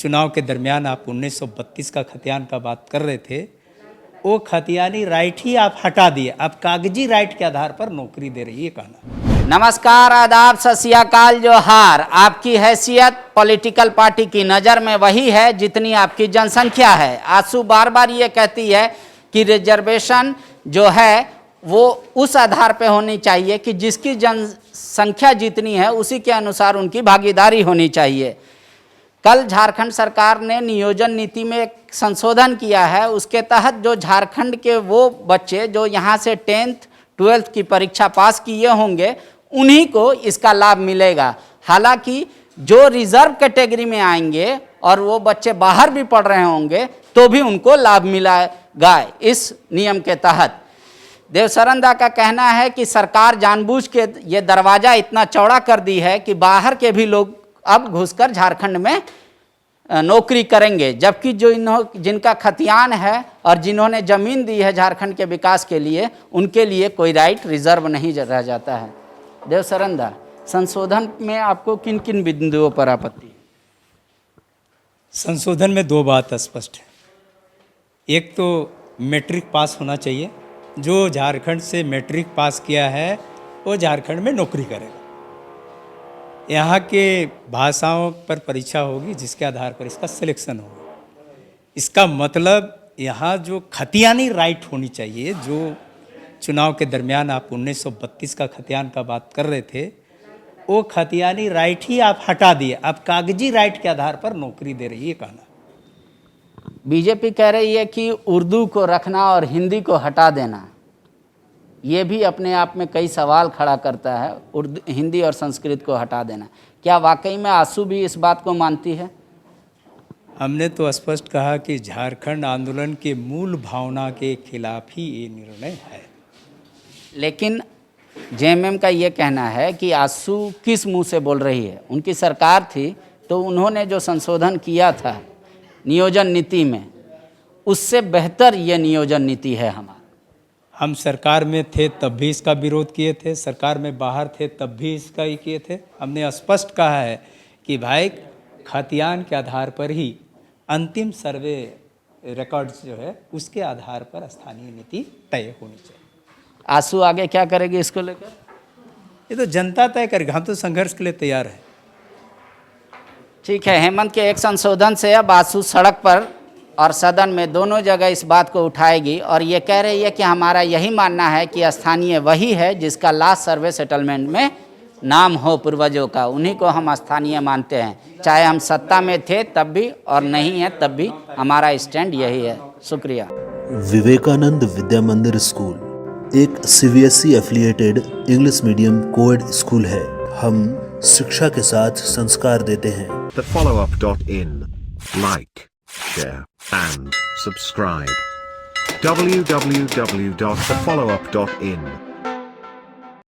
चुनाव के दरमियान आप 1932 का खतियान का बात कर रहे थे, वो खतियानी राइट ही आप हटा दिए, आप कागजी राइट के आधार पर नौकरी दे रही है कहना। नमस्कार, आदाब, सत श्री अकाल, जोहार। आपकी हैसियत पॉलिटिकल पार्टी की नज़र में वही है जितनी आपकी जनसंख्या है। आसू बार बार ये कहती है कि रिजर्वेशन जो है वो उस आधार पे होनी चाहिए कि जिसकी जनसंख्या जितनी है उसी के अनुसार उनकी भागीदारी होनी चाहिए। कल झारखंड सरकार ने नियोजन नीति में एक संशोधन किया है। उसके तहत जो झारखंड के वो बच्चे जो यहाँ से 10th 12th की परीक्षा पास किए होंगे उन्हीं को इसका लाभ मिलेगा। हालांकि जो रिजर्व कैटेगरी में आएंगे और वो बच्चे बाहर भी पढ़ रहे होंगे तो भी उनको लाभ मिलेगा इस नियम के तहत। देवशरण दा का कहना है कि सरकार जानबूझ के ये दरवाज़ा इतना चौड़ा कर दी है कि बाहर के भी लोग अब घुसकर झारखंड में नौकरी करेंगे, जबकि जिनका खतियान है और जिन्होंने ज़मीन दी है झारखंड के विकास के लिए उनके लिए कोई राइट रिजर्व नहीं रह जाता है। देवशरण दा, संशोधन में आपको किन किन बिंदुओं पर आपत्ति है? संशोधन में दो बात स्पष्ट है। एक तो मैट्रिक पास होना चाहिए, जो झारखंड से मैट्रिक पास किया है वो झारखंड में नौकरी करेगा। यहाँ के भाषाओं पर परीक्षा होगी जिसके आधार पर इसका सिलेक्शन होगा। इसका मतलब यहाँ जो खतियानी राइट होनी चाहिए, जो चुनाव के दरमियान आप 1932 का खतियान का बात कर रहे थे, वो खतियानी राइट ही आप हटा दिए, आप कागजी राइट के आधार पर नौकरी दे रही है कहना। बीजेपी कह रही है कि उर्दू को रखना और हिंदी को हटा देना, ये भी अपने आप में कई सवाल खड़ा करता है। उर्दू, हिंदी और संस्कृत को हटा देना, क्या वाकई में आसू भी इस बात को मानती है? हमने तो स्पष्ट कहा कि झारखंड आंदोलन के मूल भावना के खिलाफ ही ये निर्णय है। लेकिन जेएमएम का ये कहना है कि आसू किस मुंह से बोल रही है। उनकी सरकार थी तो उन्होंने जो संशोधन किया था नियोजन नीति में, उससे बेहतर ये नियोजन नीति है हमारा। हम सरकार में थे तब भी इसका विरोध किए थे, सरकार में बाहर थे तब भी इसका ही किए थे। हमने स्पष्ट कहा है कि भाई खतियान के आधार पर ही अंतिम सर्वे रिकॉर्ड्स जो है उसके आधार पर स्थानीय नीति तय होनी चाहिए। आसू आगे क्या करेगी इसको लेकर? ये तो जनता तय करेगी, हम तो संघर्ष के लिए तैयार हैं। ठीक है, हेमंत के एक संशोधन से अब आसू सड़क पर और सदन में दोनों जगह इस बात को उठाएगी और ये कह रही है कि हमारा यही मानना है कि स्थानीय वही है जिसका लास्ट सर्वे सेटलमेंट में नाम हो पूर्वजों का, उन्हीं को हम स्थानीय मानते हैं, चाहे हम सत्ता में थे तब भी और नहीं है तब भी हमारा स्टैंड यही है। शुक्रिया। विवेकानंद विद्या मंदिर स्कूल एक CBSE affiliated English medium coed school है। हम शिक्षा के साथ संस्कार देते हैं। thefollowup.in like, share and subscribe. www.thefollowup.in